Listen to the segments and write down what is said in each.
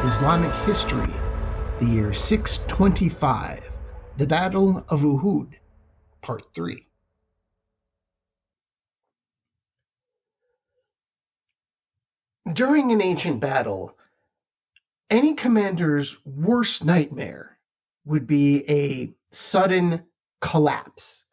Islamic history, the year 625, the Battle of Uhud, Part 3. During an ancient battle, any commander's worst nightmare would be a sudden collapse.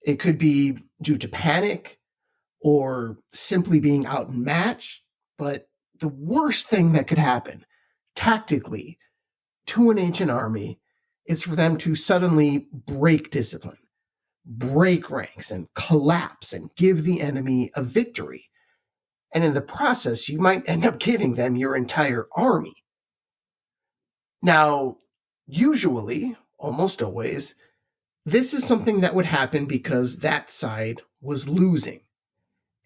It could be due to panic or simply being outmatched, but the worst thing that could happen tactically to an ancient army is for them to suddenly break discipline, break ranks, and collapse and give the enemy a victory. And in the process, you might end up giving them your entire army. Now, usually, almost always, this is something that would happen because that side was losing.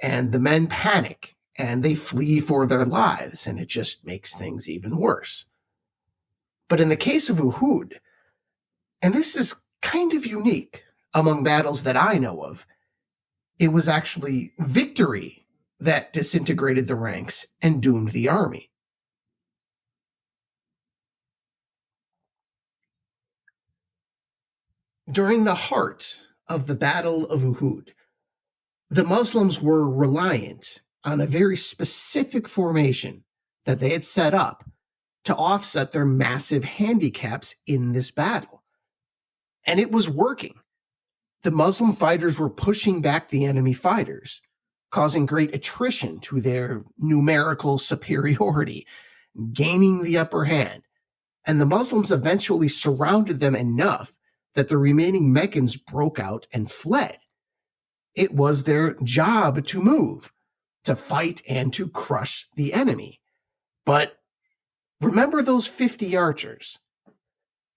And the men panic and they flee for their lives, and it just makes things even worse. But in the case of Uhud, and this is kind of unique among battles that I know of, it was actually victory that disintegrated the ranks and doomed the army. During the heart of the Battle of Uhud, the Muslims were reliant on a very specific formation that they had set up to offset their massive handicaps in this battle. And it was working. The Muslim fighters were pushing back the enemy fighters, causing great attrition to their numerical superiority, gaining the upper hand. And the Muslims eventually surrounded them enough that the remaining Meccans broke out and fled. It was their job to move, to fight, and to crush the enemy. But remember those 50 archers?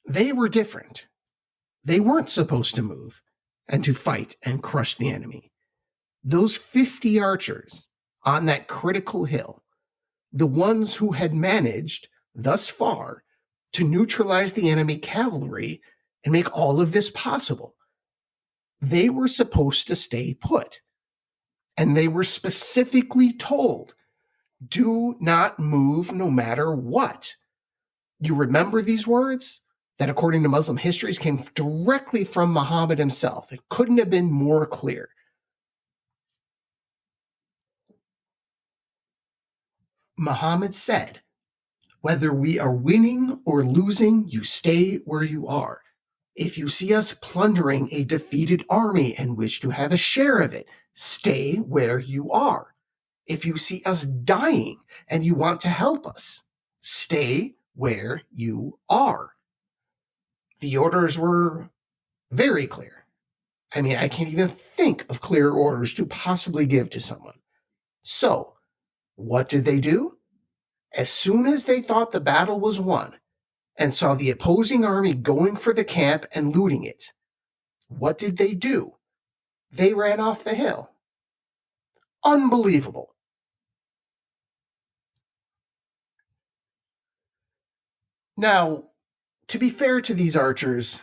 They were different. They weren't supposed to move and to fight and crush the enemy. Those 50 archers on that critical hill, the ones who had managed thus far to neutralize the enemy cavalry and make all of this possible, they were supposed to stay put. And they were specifically told, do not move no matter what. You remember these words? That according to Muslim histories came directly from Muhammad himself. It couldn't have been more clear. Muhammad said, whether we are winning or losing, you stay where you are. If you see us plundering a defeated army and wish to have a share of it, stay where you are. If you see us dying and you want to help us, stay where you are. The orders were very clear. I mean, I can't even think of clearer orders to possibly give to someone. So, what did they do? As soon as they thought the battle was won and saw the opposing army going for the camp and looting it, what did they do? They ran off the hill. Unbelievable. Now, to be fair to these archers,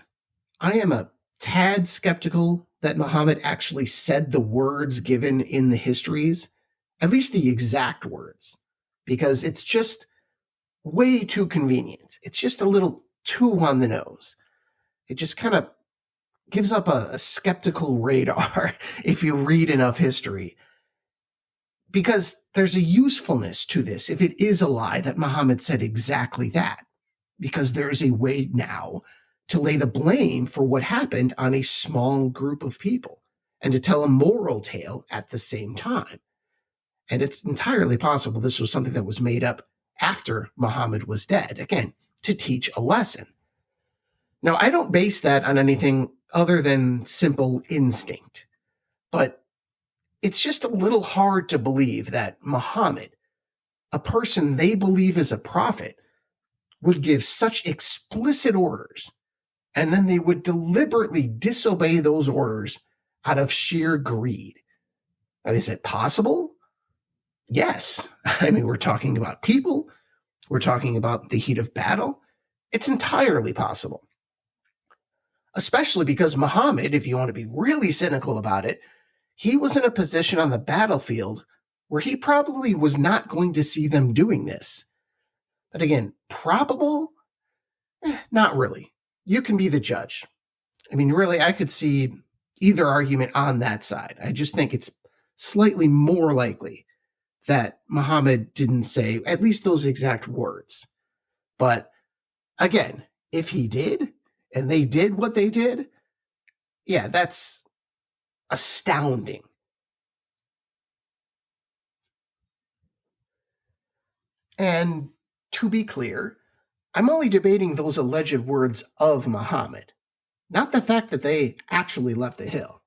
I am a tad skeptical that Muhammad actually said the words given in the histories, at least the exact words, because it's just way too convenient. It's just a little too on the nose. It just kind of gives up a skeptical radar if you read enough history. Because there's a usefulness to this if it is a lie that Muhammad said exactly that. Because there is a way now to lay the blame for what happened on a small group of people and to tell a moral tale at the same time. And it's entirely possible this was something that was made up after Muhammad was dead, again, to teach a lesson. Now, I don't base that on anything other than simple instinct, but it's just a little hard to believe that Muhammad, a person they believe is a prophet, would give such explicit orders, and then they would deliberately disobey those orders out of sheer greed. Now, is it possible? Yes. I mean, we're talking about people. We're talking about the heat of battle. It's entirely possible. Especially because Muhammad, if you want to be really cynical about it, he was in a position on the battlefield where he probably was not going to see them doing this. But again, probable? Not really. You can be the judge. I mean, really, I could see either argument on that side. I just think it's slightly more likely that Muhammad didn't say at least those exact words. But again, if he did, and they did what they did, yeah, that's astounding. And to be clear, I'm only debating those alleged words of Muhammad, not the fact that they actually left the hill.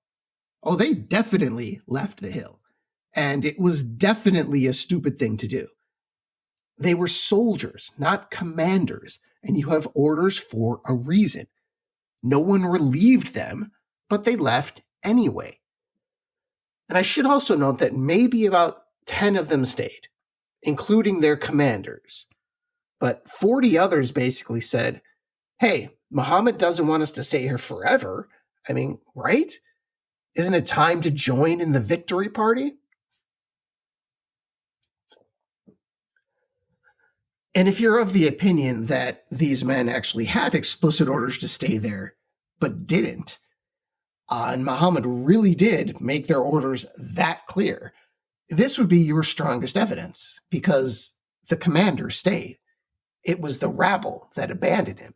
Oh, they definitely left the hill. And it was definitely a stupid thing to do. They were soldiers, not commanders, and you have orders for a reason. No one relieved them, but they left anyway. And I should also note that maybe about 10 of them stayed, including their commanders. But 40 others basically said, hey, Muhammad doesn't want us to stay here forever. I mean, right? Isn't it time to join in the victory party? And if you're of the opinion that these men actually had explicit orders to stay there, but didn't, and Muhammad really did make their orders that clear, this would be your strongest evidence because the commander stayed. It was the rabble that abandoned him.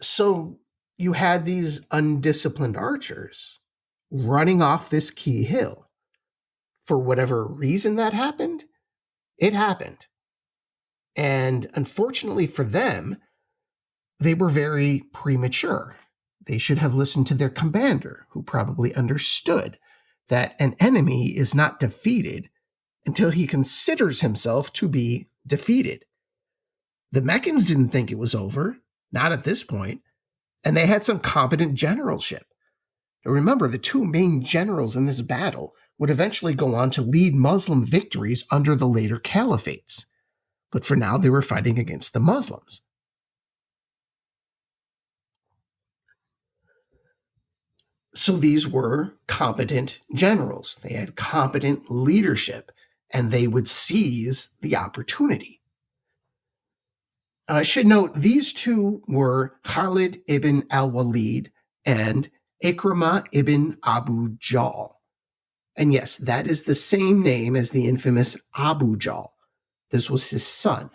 So you had these undisciplined archers running off this key hill. For whatever reason that happened, it happened. And unfortunately for them, they were very premature. They should have listened to their commander, who probably understood that an enemy is not defeated until he considers himself to be defeated. The Meccans didn't think it was over, not at this point, and they had some competent generalship. Now remember, the two main generals in this battle would eventually go on to lead Muslim victories under the later caliphates. But for now, they were fighting against the Muslims. So these were competent generals. They had competent leadership, and they would seize the opportunity. I should note these two were Khalid ibn al-Walid and Ikrimah ibn Abu Jahl. And yes, that is the same name as the infamous Abu Jahl. This was his son.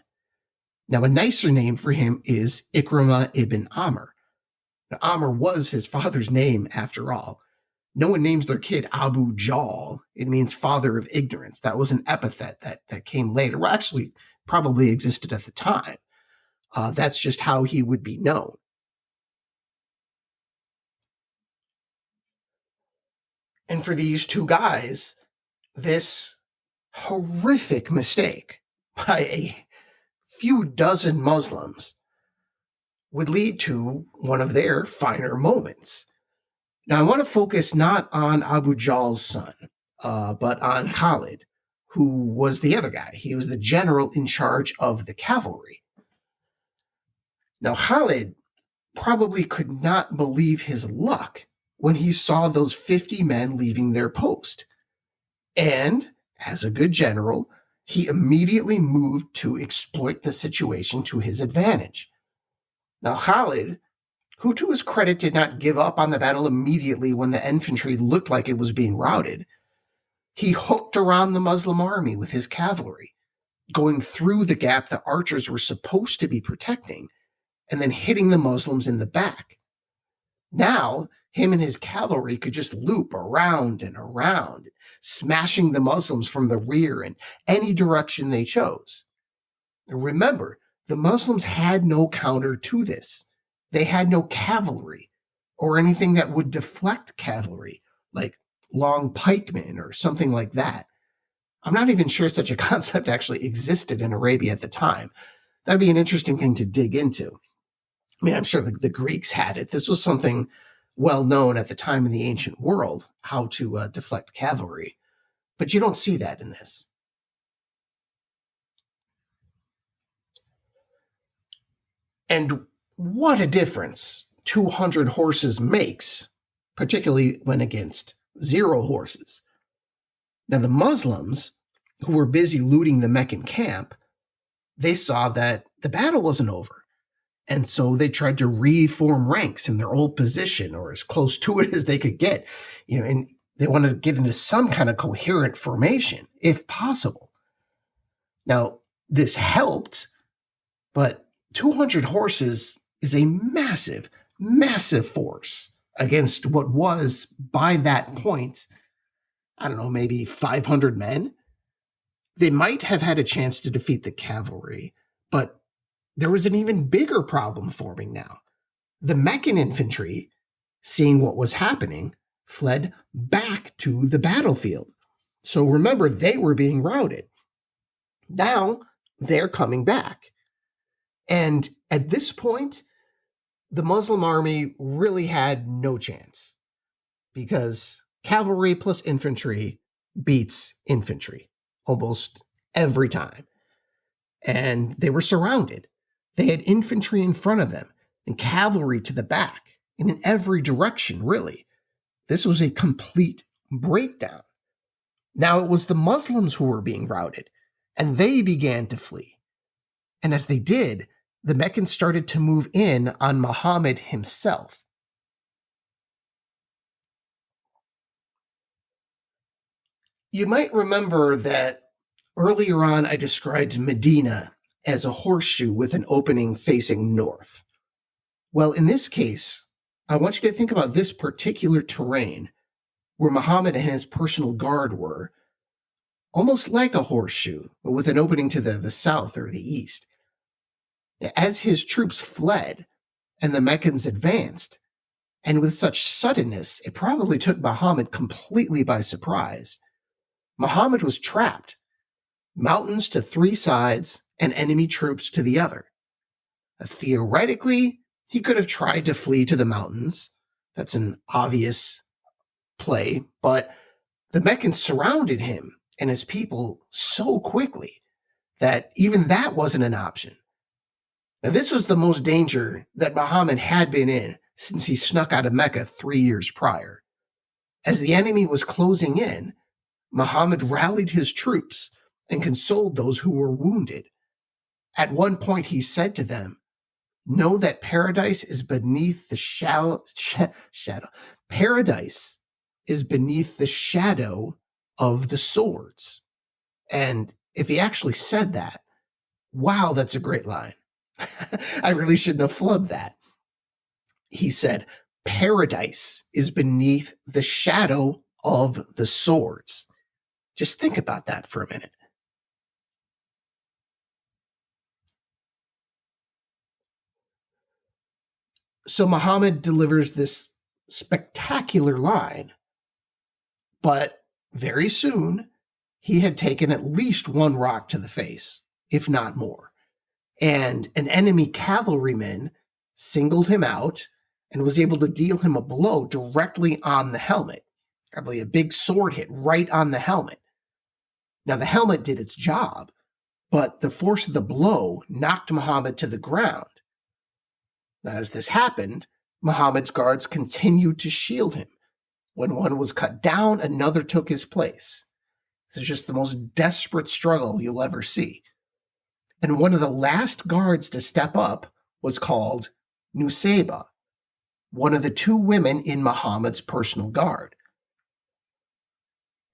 Now, a nicer name for him is Ikrimah ibn Amr. Now, Amr was his father's name, after all. No one names their kid Abu Jahl. It means father of ignorance. That was an epithet that came later. Well, actually, probably existed at the time. That's just how he would be known. And for these two guys, this horrific mistake by a few dozen Muslims would lead to one of their finer moments. Now, I want to focus not on Abu Jahl's son, but on Khalid, who was the other guy. He was the general in charge of the cavalry. Now, Khalid probably could not believe his luck when he saw those 50 men leaving their post. And, as a good general, he immediately moved to exploit the situation to his advantage. Now, Khalid, who to his credit did not give up on the battle immediately when the infantry looked like it was being routed, he hooked around the Muslim army with his cavalry, going through the gap the archers were supposed to be protecting, and then hitting the Muslims in the back. Now, him and his cavalry could just loop around and around, smashing the Muslims from the rear in any direction they chose. Remember, the Muslims had no counter to this. They had no cavalry or anything that would deflect cavalry, like long pikemen or something like that. I'm not even sure such a concept actually existed in Arabia at the time. That'd be an interesting thing to dig into. I mean, I'm sure the Greeks had it. This was something well known at the time in the ancient world, how to deflect cavalry. But you don't see that in this. And what a difference 200 horses makes, particularly when against 0 horses. Now, the Muslims, who were busy looting the Meccan camp, they saw that the battle wasn't over. And so they tried to reform ranks in their old position or as close to it as they could get, and they wanted to get into some kind of coherent formation, if possible. Now, this helped, but 200 horses is a massive, massive force against what was, by that point, I don't know, maybe 500 men. They might have had a chance to defeat the cavalry, but there was an even bigger problem forming now. The Meccan infantry, seeing what was happening, fled back to the battlefield. So remember, they were being routed. Now they're coming back. And at this point, the Muslim army really had no chance because cavalry plus infantry beats infantry almost every time. And they were surrounded. They had infantry in front of them and cavalry to the back and in every direction, really. This was a complete breakdown. Now it was the Muslims who were being routed, and they began to flee. And as they did, the Meccans started to move in on Muhammad himself. You might remember that earlier on I described Medina as a horseshoe with an opening facing north. Well, in this case, I want you to think about this particular terrain where Muhammad and his personal guard were, almost like a horseshoe, but with an opening to the south or the east. As his troops fled and the Meccans advanced, and with such suddenness, it probably took Muhammad completely by surprise. Muhammad was trapped, mountains to three sides and enemy troops to the other. Theoretically, he could have tried to flee to the mountains. That's an obvious play, but the Meccans surrounded him and his people so quickly that even that wasn't an option. Now, this was the most danger that Muhammad had been in since he snuck out of Mecca 3 years prior. As the enemy was closing in, Muhammad rallied his troops and consoled those who were wounded. At one point, he said to them, "Know that paradise is beneath the shadow. Paradise is beneath the shadow of the swords." And if he actually said that, wow, that's a great line. I really shouldn't have flubbed that. He said, paradise is beneath the shadow of the swords. Just think about that for a minute. So Muhammad delivers this spectacular line, but very soon he had taken at least one rock to the face, if not more. And an enemy cavalryman singled him out and was able to deal him a blow directly on the helmet. Probably a big sword hit right on the helmet. Now, the helmet did its job, but the force of the blow knocked Muhammad to the ground. Now, as this happened, Muhammad's guards continued to shield him. When one was cut down, another took his place. This is just the most desperate struggle you'll ever see. And one of the last guards to step up was called Nusayba, one of the two women in Muhammad's personal guard.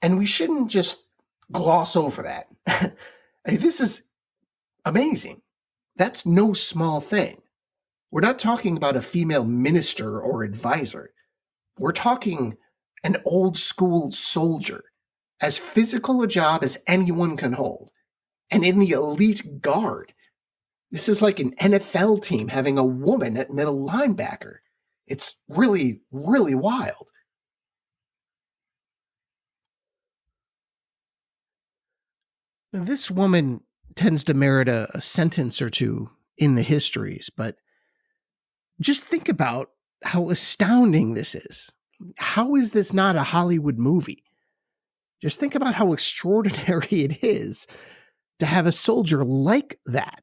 And we shouldn't just gloss over that. I mean, this is amazing. That's no small thing. We're not talking about a female minister or advisor. We're talking an old school soldier, as physical a job as anyone can hold. And in the elite guard, this is like an NFL team having a woman at middle linebacker. It's really, really wild. This woman tends to merit a sentence or two in the histories, but just think about how astounding this is. How is this not a Hollywood movie? Just think about how extraordinary it is to have a soldier like that.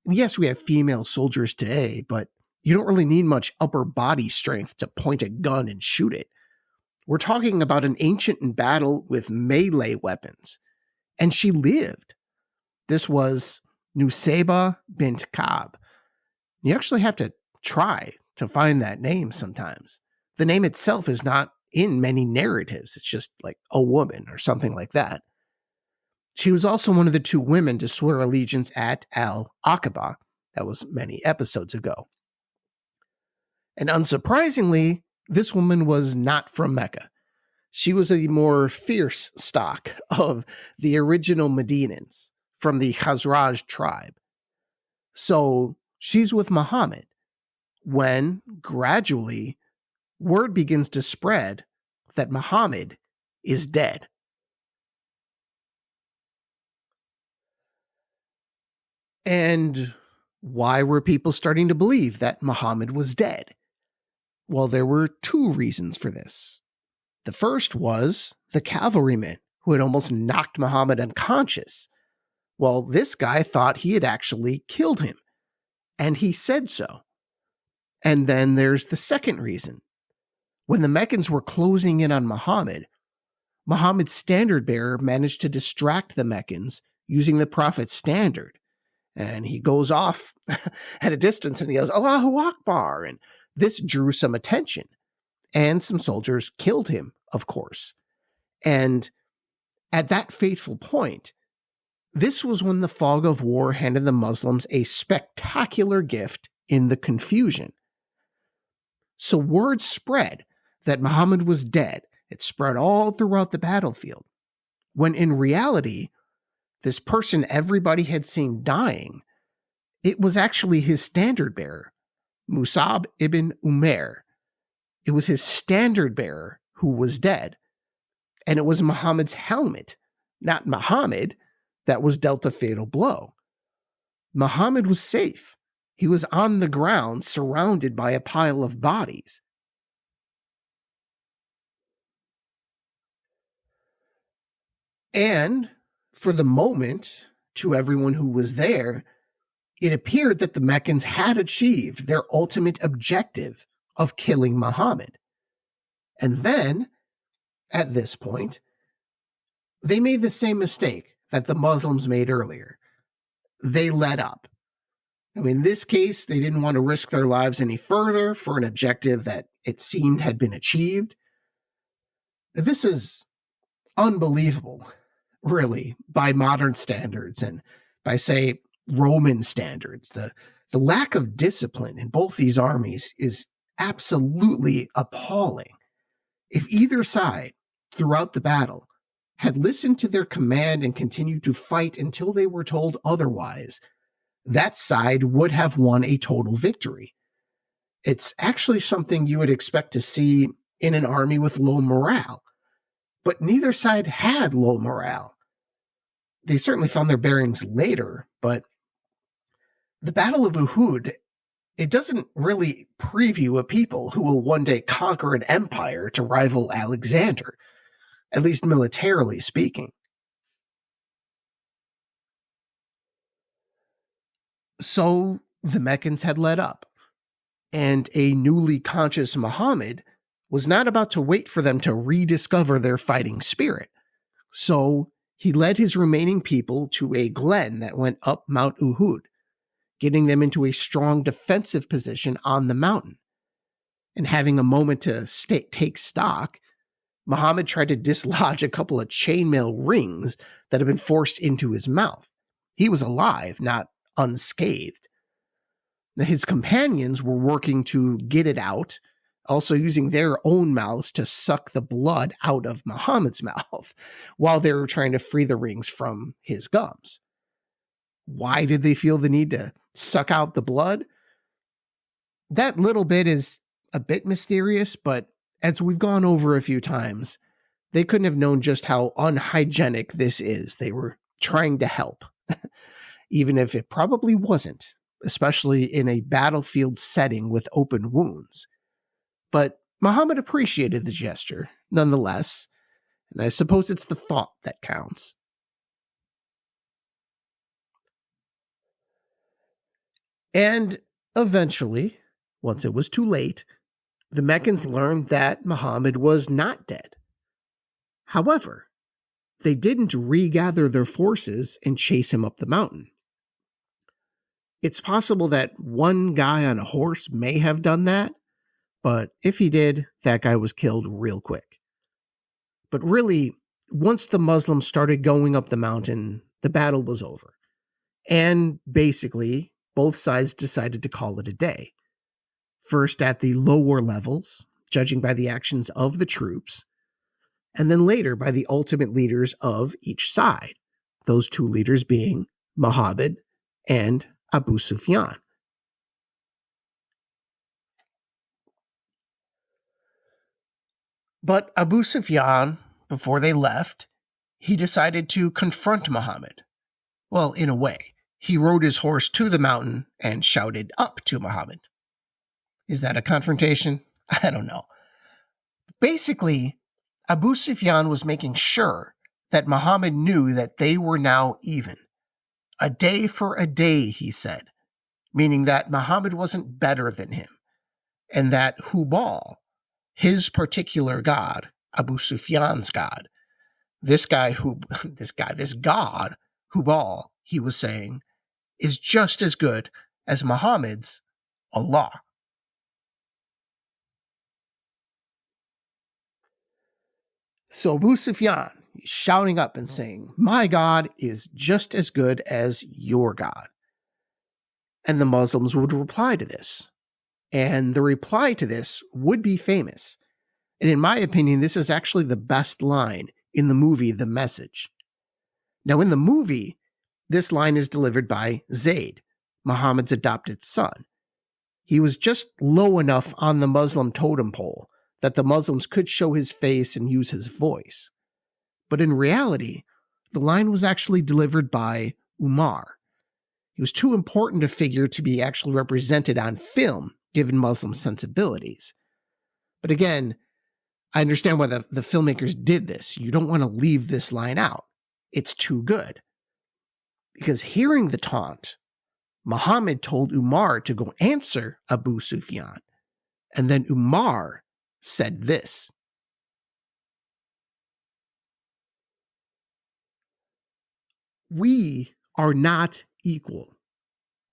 And yes, we have female soldiers today, but you don't really need much upper body strength to point a gun and shoot it. We're talking about an ancient in battle with melee weapons, and she lived. This was Nusayba bint Kab. You actually have to try to find that name sometimes. The name itself is not in many narratives. It's just like a woman or something like that. She was also one of the two women to swear allegiance at Al Aqaba. That was many episodes ago. And unsurprisingly, this woman was not from Mecca. She was a more fierce stock of the original Medinans from the Khazraj tribe. So she's with Muhammad when gradually word begins to spread that Muhammad is dead. And why were people starting to believe that Muhammad was dead? Well, there were two reasons for this. The first was the cavalryman who had almost knocked Muhammad unconscious. Well, this guy thought he had actually killed him, and he said so. And then there's the second reason. When the Meccans were closing in on Muhammad, Muhammad's standard bearer managed to distract the Meccans using the Prophet's standard. And he goes off at a distance and he goes, Allahu Akbar. And this drew some attention. And some soldiers killed him, of course. And at that fateful point, this was when the fog of war handed the Muslims a spectacular gift in the confusion. So word spread that Muhammad was dead. It spread all throughout the battlefield. When in reality, this person everybody had seen dying, it was actually his standard bearer, Musab ibn Umair. It was his standard bearer who was dead. And it was Muhammad's helmet, not Muhammad, that was dealt a fatal blow. Muhammad was safe. He was on the ground surrounded by a pile of bodies. And for the moment, to everyone who was there, it appeared that the Meccans had achieved their ultimate objective of killing Muhammad. And then, at this point, they made the same mistake that the Muslims made earlier. They let up. In this case, they didn't want to risk their lives any further for an objective that it seemed had been achieved. This is unbelievable, really, by modern standards and by, say, Roman standards. The lack of discipline in both these armies is absolutely appalling. If either side, throughout the battle, had listened to their command and continued to fight until they were told otherwise, that side would have won a total victory. It's actually something you would expect to see in an army with low morale. But neither side had low morale. They certainly found their bearings later, but the Battle of Uhud, it doesn't really preview a people who will one day conquer an empire to rival Alexander, at least militarily speaking. So the Meccans had let up, and a newly conscious Muhammad was not about to wait for them to rediscover their fighting spirit. So he led his remaining people to a glen that went up Mount Uhud, getting them into a strong defensive position on the mountain. And having a moment to take stock, Muhammad tried to dislodge a couple of chainmail rings that had been forced into his mouth. He was alive, not unscathed. His companions were working to get it out, also using their own mouths to suck the blood out of Muhammad's mouth while they were trying to free the rings from his gums. Why did they feel the need to suck out the blood? That little bit is a bit mysterious, but as we've gone over a few times, they couldn't have known just how unhygienic this is. They were trying to help, even if it probably wasn't, especially in a battlefield setting with open wounds. But Muhammad appreciated the gesture, nonetheless, and I suppose it's the thought that counts. And eventually, once it was too late, the Meccans learned that Muhammad was not dead. However, they didn't regather their forces and chase him up the mountain. It's possible that one guy on a horse may have done that, but if he did, that guy was killed real quick. But really, once the Muslims started going up the mountain, the battle was over. And basically, both sides decided to call it a day. First at the lower levels, judging by the actions of the troops, and then later by the ultimate leaders of each side, those two leaders being Muhammad and Abu Sufyan. But Abu Sufyan, before they left, he decided to confront Muhammad. Well, in a way, he rode his horse to the mountain and shouted up to Muhammad. Is that a confrontation? I don't know. Basically, Abu Sufyan was making sure that Muhammad knew that they were now even. A day for a day, he said, meaning that Muhammad wasn't better than him, and that Hubal, his particular god, Abu Sufyan's god, this god, Hubal, he was saying, is just as good as Muhammad's Allah. So Abu Sufyan is shouting up and saying, my God is just as good as your God. And the Muslims would reply to this. And the reply to this would be famous. And in my opinion, this is actually the best line in the movie The Message. Now, in the movie, this line is delivered by Zayd, Muhammad's adopted son. He was just low enough on the Muslim totem pole that the Muslims could show his face and use his voice. But in reality, the line was actually delivered by Umar. He was too important a figure to be actually represented on film, given Muslim sensibilities. But again, I understand why the filmmakers did this. You don't want to leave this line out. It's too good. Because hearing the taunt, Muhammad told Umar to go answer Abu Sufyan. And then Umar said this. We are not equal.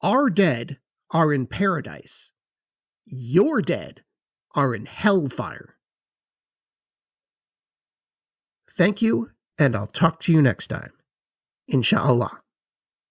Our dead are in paradise. Your dead are in hellfire. Thank you, and I'll talk to you next time. Inshallah.